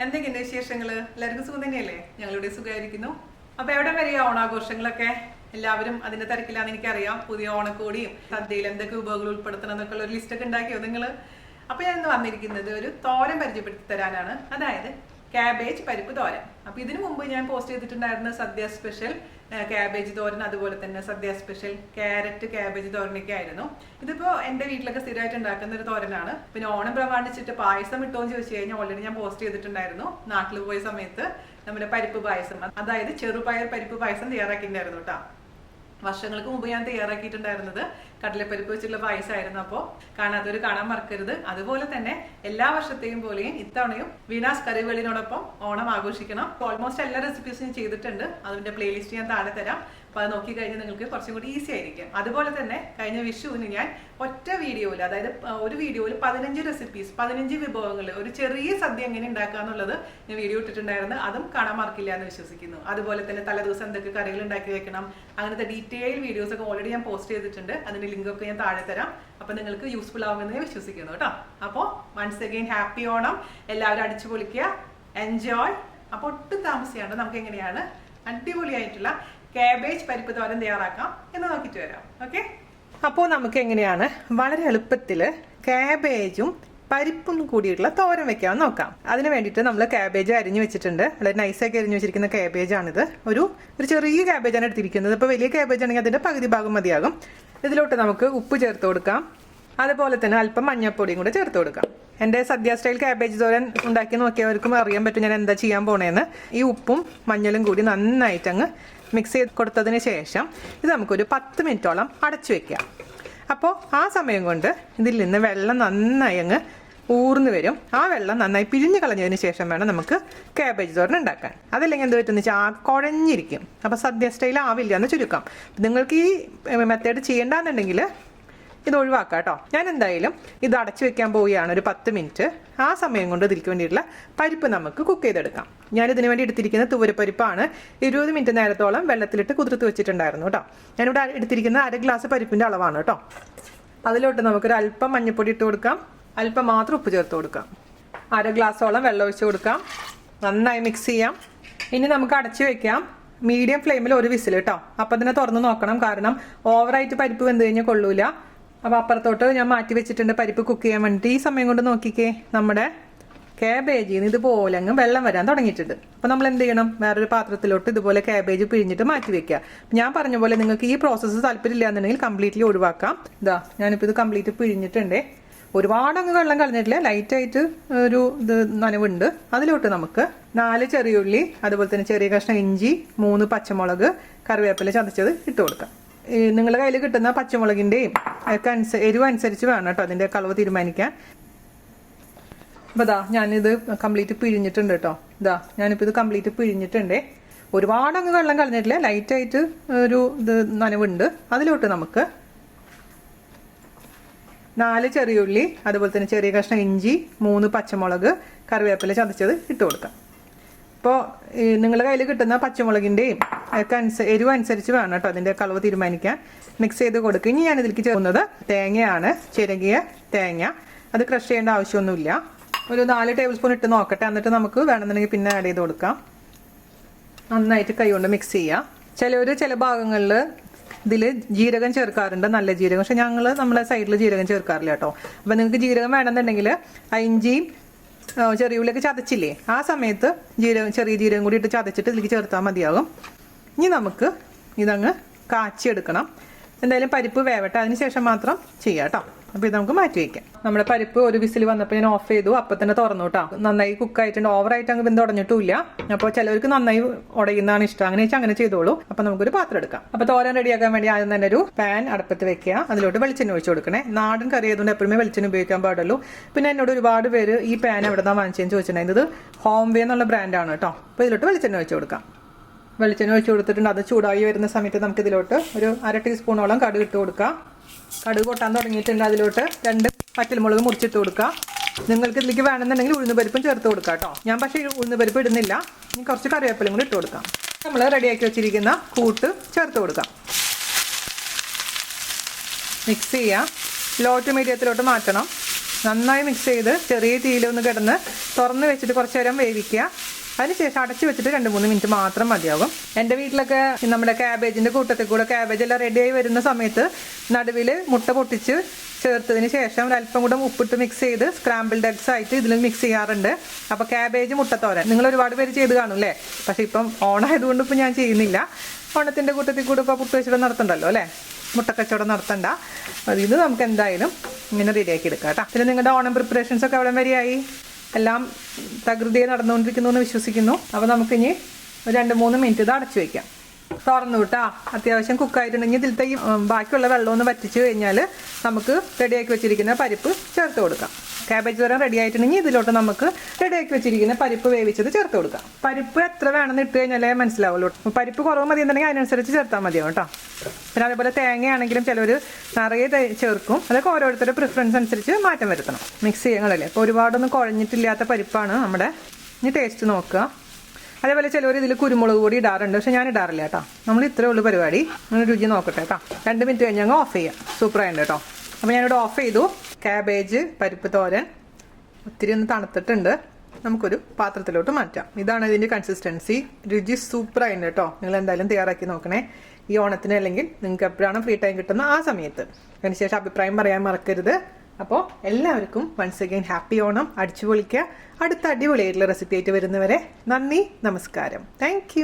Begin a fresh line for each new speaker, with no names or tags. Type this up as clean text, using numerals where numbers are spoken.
എന്തൊക്കെയുണ്ട് വിശേഷങ്ങൾ? എല്ലാവർക്കും സുഖം തന്നെയല്ലേ? ഞങ്ങളുടെ സുഖമായിരിക്കുന്നു. അപ്പൊ എവിടെ വരിക ഓണാഘോഷങ്ങളൊക്കെ? എല്ലാവരും അതിന്റെ തിരക്കിലാന്ന് എനിക്കറിയാം. പുതിയ ഓണക്കോടിയും സദ്യയിൽ എന്തൊക്കെ വിഭവങ്ങൾ ഉൾപ്പെടുത്തണം എന്നൊക്കെ ഒരു ലിസ്റ്റ് ഒക്കെ ഉണ്ടാക്കിയോ നിങ്ങള്? അപ്പൊ ഞാൻ ഇന്ന് വന്നിരിക്കുന്നത് ഒരു തോരൻ പരിചയപ്പെടുത്തി തരാനാണ്. അതായത് കാബേജ് പരിപ്പ് തോരൻ. അപ്പൊ ഇതിനു മുമ്പ് ഞാൻ പോസ്റ്റ് ചെയ്തിട്ടുണ്ടായിരുന്ന സദ്യ സ്പെഷ്യൽ കാബേജ് തോരൻ, അതുപോലെ തന്നെ സദ്യ സ്പെഷ്യൽ ക്യാരറ്റ് കാബേജ് തോരനൊക്കെ ആയിരുന്നു. ഇതിപ്പോ എന്റെ വീട്ടിലൊക്കെ സ്ഥിരമായിട്ട് ഉണ്ടാക്കുന്ന ഒരു തോരനാണ്. പിന്നെ ഓണം പ്രമാണിച്ചിട്ട് പായസം ഇട്ടോന്ന് ചോദിച്ചു കഴിഞ്ഞാൽ ഓൾറെഡി ഞാൻ പോസ്റ്റ് ചെയ്തിട്ടുണ്ടായിരുന്നു. നാട്ടിൽ പോയ സമയത്ത് നമ്മുടെ പരിപ്പ് പായസം, അതായത് ചെറുപയർ പരിപ്പ് പായസം തയ്യാറാക്കിയിട്ടുണ്ടായിരുന്നു കേട്ടോ. വർഷങ്ങൾക്ക് മുമ്പ് ഞാൻ തയ്യാറാക്കിയിട്ടുണ്ടായിരുന്നത് കടലപ്പരിപ്പ് വെച്ചുള്ള പായസമായിരുന്നു. അപ്പോൾ കാണാത്തവർ കാണാൻ മറക്കരുത്. അതുപോലെ തന്നെ എല്ലാ വർഷത്തെയും പോലെയും ഇത്തവണയും വീണാസ് കറിവേളിനോടൊപ്പം ഓണം ആഘോഷിക്കണം. ഓൾമോസ്റ്റ് എല്ലാ റെസിപ്പീസും ചെയ്തിട്ടുണ്ട്. അതിന്റെ പ്ലേലിസ്റ്റ് ഞാൻ താഴെ തരാം. അപ്പോൾ അത് നോക്കി കഴിഞ്ഞാൽ നിങ്ങൾക്ക് കുറച്ചും കൂടി ഈസി ആയിരിക്കും. അതുപോലെ തന്നെ കഴിഞ്ഞ വിഷുവിന് ഞാൻ ഒറ്റ വീഡിയോയിൽ, അതായത് ഒരു വീഡിയോയിൽ 15 റെസിപ്പീസ്, 15 വിഭവങ്ങൾ, ഒരു ചെറിയ സദ്യ എങ്ങനെ ഉണ്ടാക്കുക എന്നുള്ളത് ഞാൻ വീഡിയോ ഇട്ടിട്ടുണ്ടായിരുന്നു. അതും കാണാൻ മറക്കില്ല എന്ന് വിശ്വസിക്കുന്നു. അതുപോലെ തന്നെ തലേദിവസം എന്തൊക്കെ കറികൾ ഉണ്ടാക്കി വെക്കണം, അങ്ങനത്തെ ഡീറ്റെയിൽ വീഡിയോസ് ഒക്കെ ഓൾറെഡി ഞാൻ പോസ്റ്റ് ചെയ്തിട്ടുണ്ട്. അതിന്റെ ലിങ്ക് ഒക്കെ ഞാൻ താഴെ തരാം. അപ്പൊ നിങ്ങൾക്ക് യൂസ്ഫുൾ ആവുമെന്ന് വിശ്വസിക്കുന്നു കേട്ടോ. അപ്പോൾ വൺസ് അഗൈൻ ഹാപ്പി ഓണം. എല്ലാവരും അടിച്ചു പൊളിക്കുക, എൻജോയ്. അപ്പോൾ ഒട്ടും താമസിയാണ്ട് നമുക്ക് എങ്ങനെയാണ് അടിപൊളിയായിട്ടുള്ള കാബേജ് പരിപ്പ് തോരൻ തയ്യാറാക്കാം എന്ന് നോക്കിയിട്ട് വരാം. ഓക്കെ, അപ്പോൾ നമുക്ക് എങ്ങനെയാണ് വളരെ എളുപ്പത്തിൽ കാബേജും പരിപ്പും കൂടിയിട്ടുള്ള തോരൻ വെക്കാൻ നോക്കാം. അതിന് വേണ്ടിയിട്ട് നമ്മൾ കാബേജ് അരിഞ്ഞു വെച്ചിട്ടുണ്ട്. വളരെ നൈസാക്കി അരിഞ്ഞു വെച്ചിരിക്കുന്ന കാബേജാണിത്. ഒരു ചെറിയ കാബേജാണ് എടുത്തിരിക്കുന്നത്. ഇപ്പോൾ വലിയ കാബേജ് ആണെങ്കിൽ അതിൻ്റെ പകുതി ഭാഗം മതിയാകും. ഇതിലോട്ട് നമുക്ക് ഉപ്പ് ചേർത്ത് കൊടുക്കാം. അതുപോലെ തന്നെ അല്പം മഞ്ഞൾപ്പൊടിയും കൂടെ ചേർത്ത് കൊടുക്കാം. എൻ്റെ സദ്യ സ്റ്റൈൽ കാബേജ് തോരൻ ഉണ്ടാക്കി നോക്കിയവർക്കും അറിയാൻ പറ്റും ഞാൻ എന്താ ചെയ്യാൻ പോണേന്ന്. ഈ ഉപ്പും മഞ്ഞളും കൂടി നന്നായിട്ട് അങ്ങ് മിക്സ് ചെയ്ത് കൊടുത്തതിന് ശേഷം ഇത് നമുക്കൊരു 10 മിനിറ്റോളം അടച്ചു വെക്കാം. അപ്പോൾ ആ സമയം കൊണ്ട് ഇതിൽ നിന്ന് വെള്ളം നന്നായി അങ്ങ് ഊർന്നു വരും. ആ വെള്ളം നന്നായി പിഴിഞ്ഞ് കളഞ്ഞതിന് ശേഷം വേണം നമുക്ക് കാബേജ് തോരൻ ഉണ്ടാക്കാൻ. അതല്ലെങ്കിൽ എന്ത് പറ്റുമെന്ന് വെച്ചാൽ കുഴഞ്ഞിരിക്കും. അപ്പോൾ സദ്യ സ്റ്റൈൽ ആവില്ല എന്ന് ചുരുക്കം. നിങ്ങൾക്ക് ഈ മെത്തേഡ് ചെയ്യേണ്ടെന്നുണ്ടെങ്കിൽ ഇത് ഒഴിവാക്കാം കേട്ടോ. ഞാൻ എന്തായാലും ഇത് അടച്ചു വെക്കാൻ പോവുകയാണ് ഒരു 10 മിനിറ്റ്. ആ സമയം കൊണ്ട് ഇതിലേക്ക് വേണ്ടിയിട്ടുള്ള പരിപ്പ് നമുക്ക് കുക്ക് ചെയ്തെടുക്കാം. ഞാനിതിന് വേണ്ടി എടുത്തിരിക്കുന്ന തുവരപ്പരിപ്പാണ്. 20 മിനിറ്റ് നേരത്തോളം വെള്ളത്തിലിട്ട് കുതിർത്ത് വെച്ചിട്ടുണ്ടായിരുന്നു കേട്ടോ. ഞാനിവിടെ എടുത്തിരിക്കുന്ന 1/2 ഗ്ലാസ് പരിപ്പിൻ്റെ അളവാണ് കേട്ടോ. അതിലോട്ട് നമുക്കൊരു അല്പം മഞ്ഞൾപ്പൊടി ഇട്ട് കൊടുക്കാം. അല്പം മാത്രം ഉപ്പ് ചേർത്ത് കൊടുക്കാം. 1/2 ഗ്ലാസോളം വെള്ളം ഒഴിച്ച് കൊടുക്കാം. നന്നായി മിക്സ് ചെയ്യാം. ഇനി നമുക്ക് അടച്ചു വെക്കാം. മീഡിയം ഫ്ലെയിമിൽ ഒരു വിസിൽ കേട്ടോ. അപ്പം തന്നെ തുറന്ന് നോക്കണം, കാരണം ഓവറായിട്ട് പരിപ്പ് വെന്ത് കഴിഞ്ഞാൽ കൊള്ളൂല. അപ്പോൾ അപ്പുറത്തോട്ട് ഞാൻ മാറ്റി വെച്ചിട്ടുണ്ട് പരിപ്പ് കുക്ക് ചെയ്യാൻ വേണ്ടിയിട്ട്. ഈ സമയം കൊണ്ട് നോക്കിക്കേ, നമ്മുടെ കാബേജിൽ നിന്ന് ഇതുപോലെ അങ്ങ് വെള്ളം വരാൻ തുടങ്ങിയിട്ടുണ്ട്. അപ്പോൾ നമ്മൾ എന്ത് ചെയ്യണം, വേറൊരു പാത്രത്തിലോട്ട് ഇതുപോലെ കാബേജ് പിഴിഞ്ഞിട്ട് മാറ്റി വെക്കുക. ഞാൻ പറഞ്ഞ പോലെ നിങ്ങൾക്ക് ഈ പ്രോസസ്സ് താല്പര്യമില്ല എന്നുണ്ടെങ്കിൽ കംപ്ലീറ്റ്ലി ഒഴിവാക്കാം. ഇതാ ഞാനിപ്പോൾ ഇത് കംപ്ലീറ്റ് പിഴിഞ്ഞിട്ടുണ്ട്. ഒരുപാട് അങ്ങ് വെള്ളം കളഞ്ഞിട്ടില്ല, ലൈറ്റായിട്ട് ഒരു ഇത് നനവുണ്ട്. അതിലോട്ട് നമുക്ക് 4 ചെറിയുള്ളി, അതുപോലെ തന്നെ ചെറിയ കഷ്ണം ഇഞ്ചി, 3 പച്ചമുളക്, കറിവേപ്പില ചതച്ചത് ഇട്ട് കൊടുക്കാം. നിങ്ങളുടെ കയ്യിൽ കിട്ടുന്ന പച്ചമുളകിൻ്റെയും ഒക്കെ എരിവ് അനുസരിച്ച് വേണം കേട്ടോ അതിൻ്റെ കളവ് തീരുമാനിക്കാൻ. അപ്പോൾ ഇതാ ഞാനിത് കംപ്ലീറ്റ് പിഴിഞ്ഞിട്ടുണ്ട് കേട്ടോ. ഇതാ ഞാനിപ്പോൾ ഇത് കംപ്ലീറ്റ് പിഴിഞ്ഞിട്ടുണ്ട്. ഒരുപാട് അങ്ങ് വെള്ളം കളഞ്ഞിട്ടില്ല, ലൈറ്റായിട്ട് ഒരു ഇത് നനവുണ്ട്. അതിലോട്ട് നമുക്ക് 4 ചെറിയുള്ളി, അതുപോലെ തന്നെ ചെറിയ കഷ്ണം ഇഞ്ചി, 3 പച്ചമുളക്, കറിവേപ്പില ചതച്ചത് ഇട്ട് കൊടുക്കാം. അപ്പോൾ നിങ്ങളുടെ കയ്യിൽ കിട്ടുന്ന പച്ചമുളകിൻ്റെയും ഒക്കെ എരിവ് അനുസരിച്ച് വേണം കേട്ടോ അതിൻ്റെ കളവ് തീരുമാനിക്കാൻ. മിക്സ് ചെയ്ത് കൊടുക്കുക. ഇനി ഞാൻ ഇതിലേക്ക് ചേർക്കുന്നത് തേങ്ങയാണ്, ചിരകിയ തേങ്ങ. അത് ക്രഷ് ചെയ്യേണ്ട ആവശ്യമൊന്നുമില്ല. ഒരു 4 ടേബിൾ സ്പൂൺ ഇട്ട് നോക്കട്ടെ, എന്നിട്ട് നമുക്ക് വേണമെന്നുണ്ടെങ്കിൽ പിന്നെ ആഡ് ചെയ്ത് കൊടുക്കാം. നന്നായിട്ട് കൈ കൊണ്ട് മിക്സ് ചെയ്യുക. ചില ഭാഗങ്ങളിൽ ഇതിൽ ജീരകം ചേർക്കാറുണ്ട്, നല്ല ജീരകം. പക്ഷെ നമ്മളെ സൈഡിൽ ജീരകം ചേർക്കാറില്ല കേട്ടോ. അപ്പം നിങ്ങൾക്ക് ജീരകം വേണമെന്നുണ്ടെങ്കിൽ ഇഞ്ചിയും ചെറിയുള്ളിയൊക്കെ ചതച്ചില്ലേ, ആ സമയത്ത് ചെറിയ ജീരകം കൂടി ഇട്ട് ചതച്ചിട്ട് ഇതിലേക്ക് ചേർത്താൽ മതിയാകും. ഇനി നമുക്ക് ഇതങ്ങ് കാച്ചിയെടുക്കണം. എന്തായാലും പരിപ്പ് വേവട്ടെ, അതിന് ശേഷം മാത്രം ചെയ്യാം കേട്ടോ. അപ്പോൾ ഇത് നമുക്ക് മാറ്റി വയ്ക്കാം. നമ്മുടെ പരിപ്പ് ഒരു വിസിൽ വന്നപ്പോൾ ഞാൻ ഓഫ് ചെയ്തു. അപ്പം തന്നെ തുറന്നു കേട്ടോ. നന്നായി കുക്കായിട്ടുണ്ട്. ഓവറായിട്ട് അങ്ങ് വെന്ത് ഉടഞ്ഞിട്ടുമില്ല. അപ്പോൾ ചിലവർക്ക് നന്നായി ഉടയുന്നതാണ് ഇഷ്ടം. അങ്ങനെ വെച്ചാൽ അങ്ങനെ ചെയ്തോളൂ. അപ്പം നമുക്കൊരു പാത്രം എടുക്കാം. അപ്പോൾ തോരൻ റെഡിയാക്കാൻ വേണ്ടി ആദ്യം തന്നെ ഒരു പാൻ അടുപ്പത്ത് വെക്കുക. അതിലോട്ട് വെളിച്ചെണ്ണ ഒഴിച്ച് കൊടുക്കണേ. നാടൻ കറി ആയതുകൊണ്ട് എപ്പോഴും വെളിച്ചെണ്ണ ഉപയോഗിക്കാൻ പാടുള്ളൂ. പിന്നെ എന്നോട് ഒരുപാട് പേര് ഈ പാൻ എവിടെ നിന്നാണ് വാങ്ങിച്ചതെന്ന് ചോദിച്ചിട്ടുണ്ടായിരുന്നു. ഇത് ഹോം വേ എന്നുള്ള ബ്രാൻഡാണ് കേട്ടോ. അപ്പോൾ ഇതിലോട്ട് വെളിച്ചെണ്ണ ഒഴിച്ച് കൊടുക്കാം. വെളിച്ചെണ്ണ ഒഴിച്ച് കൊടുത്തിട്ടുണ്ട്. അത് ചൂടായി വരുന്ന സമയത്ത് നമുക്ക് ഇതിലോട്ട് ഒരു 1/2 ടീസ്പൂണോളം കടുക് ഇട്ട് കൊടുക്കാം. കടുക് പൊട്ടാൻ തുടങ്ങിയിട്ടുണ്ട്. അതിലോട്ട് 2 പച്ചമുളക് മുറിച്ചിട്ട് കൊടുക്കുക. നിങ്ങൾക്ക് ഇതിലേക്ക് വേണമെന്നുണ്ടെങ്കിൽ ഉഴുന്നുപരിപ്പും ചേർത്ത് കൊടുക്കാം കേട്ടോ. ഞാൻ പക്ഷേ ഉഴുന്നുപരിപ്പ് ഇടുന്നില്ല. ഇനി കുറച്ച് കറിവേപ്പിലയും കൂടി ഇട്ട് കൊടുക്കാം. നമ്മൾ റെഡിയാക്കി വെച്ചിരിക്കുന്ന കൂട്ട് ചേർത്ത് കൊടുക്കാം. മിക്സ് ചെയ്യുക. ലോ ടു മീഡിയത്തിലോട്ട് മാറ്റണം. നന്നായി മിക്സ് ചെയ്ത് ചെറിയ തീയിലൊന്ന് കിടന്ന് തുറന്ന് വെച്ചിട്ട് കുറച്ച് നേരം വേവിക്കുക. അതിനുശേഷം അടച്ചു വെച്ചിട്ട് 2-3 മിനിറ്റ് മാത്രം മതിയാകും. എൻ്റെ വീട്ടിലൊക്കെ നമ്മുടെ ക്യാബേജിൻ്റെ കൂട്ടത്തിൽ കൂടെ ക്യാബേജ് എല്ലാം റെഡിയായി വരുന്ന സമയത്ത് നടുവിൽ മുട്ട പൊട്ടിച്ച് ചേർത്തതിന് ശേഷം ഒരല്പം കൂടെ ഉപ്പിട്ട് മിക്സ് ചെയ്ത് സ്ക്രാമ്പിൾഡ് എഗ്സ് ആയിട്ട് ഇതിൽ മിക്സ് ചെയ്യാറുണ്ട്. അപ്പോൾ ക്യാബേജ് മുട്ടത്തോരൻ നിങ്ങൾ ഒരുപാട് പേര് ചെയ്ത് കാണും അല്ലേ? പക്ഷേ ഇപ്പം ഓണായതുകൊണ്ട് ഇപ്പം ഞാൻ ചെയ്യുന്നില്ല. ഓണത്തിൻ്റെ കൂട്ടത്തിൽ കൂടെ ഇപ്പോൾ പുട്ട് വെച്ചിട്ട് നടത്തണ്ടല്ലോ അല്ലേ, മുട്ടക്കച്ചവടം നടത്തണ്ട. ഇത് നമുക്ക് എന്തായാലും ഇങ്ങനെ റെഡിയാക്കി എടുക്കാം കേട്ടോ. പിന്നെ നിങ്ങളുടെ ഓണം പ്രിപ്പറേഷൻസ് ഒക്കെ എവിടെ വരെയായി? എല്ലാം തകൃതിയെ നടന്നുകൊണ്ടിരിക്കുന്നു എന്ന് വിശ്വസിക്കുന്നു. അപ്പോൾ നമുക്കിനി ഒരു 2-3 മിനിറ്റ് ഇത് അടച്ചു വയ്ക്കാം. തുറന്നു വിട്ടാ അത്യാവശ്യം കുക്കായിട്ടുണ്ടെങ്കിൽ ഇതിലത്തെ ഈ ബാക്കിയുള്ള വെള്ളം ഒന്ന് വറ്റിച്ച് കഴിഞ്ഞാൽ നമുക്ക് റെഡിയാക്കി വെച്ചിരിക്കുന്ന പരിപ്പ് ചേർത്ത് കൊടുക്കാം. ക്യാബേജ് തോരൻ റെഡി ആയിട്ടുണ്ടെങ്കിൽ ഇതിലോട്ട് നമുക്ക് റെഡിയാക്കി വെച്ചിരിക്കുന്ന പരിപ്പ് വേവിച്ചത് ചേർത്ത് കൊടുക്കാം. പരിപ്പ് എത്ര വേണമെന്ന് ഇട്ട് കഴിഞ്ഞാലേ മനസ്സിലാവുള്ളൂ. പരിപ്പ് കുറവ് മതി എന്നുണ്ടെങ്കിൽ അതിനനുസരിച്ച് ചേർത്താൽ മതിയാവും കേട്ടോ. പിന്നെ അതേപോലെ തേങ്ങയാണെങ്കിലും ചിലവർ നിറയെ ചേർക്കും. അതൊക്കെ ഓരോരുത്തരുടെ പ്രിഫറൻസ് അനുസരിച്ച് മാറ്റം വരുത്തണം. മിക്സ് ചെയ്യാങ്ങളല്ലേ. ഇപ്പോൾ ഒരുപാടൊന്നും കുഴഞ്ഞിട്ടില്ലാത്ത പരിപ്പാണ് നമ്മുടെ. ഇനി ടേസ്റ്റ് നോക്കുക. അതേപോലെ ചിലവർ ഇതിൽ കുരുമുളക് പൊടി ഇടാറുണ്ട്, പക്ഷെ ഞാൻ ഇടാറില്ല കേട്ടോ. നമ്മൾ ഇത്രയേ ഉള്ളൂ പരിപാടി. അങ്ങനെ രുചി നോക്കട്ടെ കേട്ടോ. 2 മിനിറ്റ് കഴിഞ്ഞ് അങ്ങ് ഓഫ് ചെയ്യാം. സൂപ്പറായിട്ട് കേട്ടോ. അപ്പോൾ ഞാനിവിടെ ഓഫ് ചെയ്തു. ക്യാബേജ് പരിപ്പ് തോരൻ ഒത്തിരി ഒന്ന് തണുത്തിട്ടുണ്ട്. നമുക്കൊരു പാത്രത്തിലോട്ട് മാറ്റാം. ഇതാണ് ഇതിൻ്റെ കൺസിസ്റ്റൻസി. രുചി സൂപ്പറായിട്ട് കേട്ടോ. നിങ്ങൾ എന്തായാലും തയ്യാറാക്കി നോക്കണേ ഈ ഓണത്തിന്, അല്ലെങ്കിൽ നിങ്ങൾക്ക് എപ്പോഴാണ് ഫ്രീ ടൈം കിട്ടുന്ന ആ സമയത്ത്. അതിനുശേഷം അഭിപ്രായം പറയാൻ മറക്കരുത്. അപ്പോൾ എല്ലാവർക്കും വൺസ് അഗൈൻ ഹാപ്പി ഓണം. അടിച്ചു പൊളിക്കുക. അടുത്ത അടിപൊളിയായിട്ടുള്ള റെസിപ്പി ആയിട്ട് വരുന്നവരെ നന്ദി, നമസ്കാരം. താങ്ക്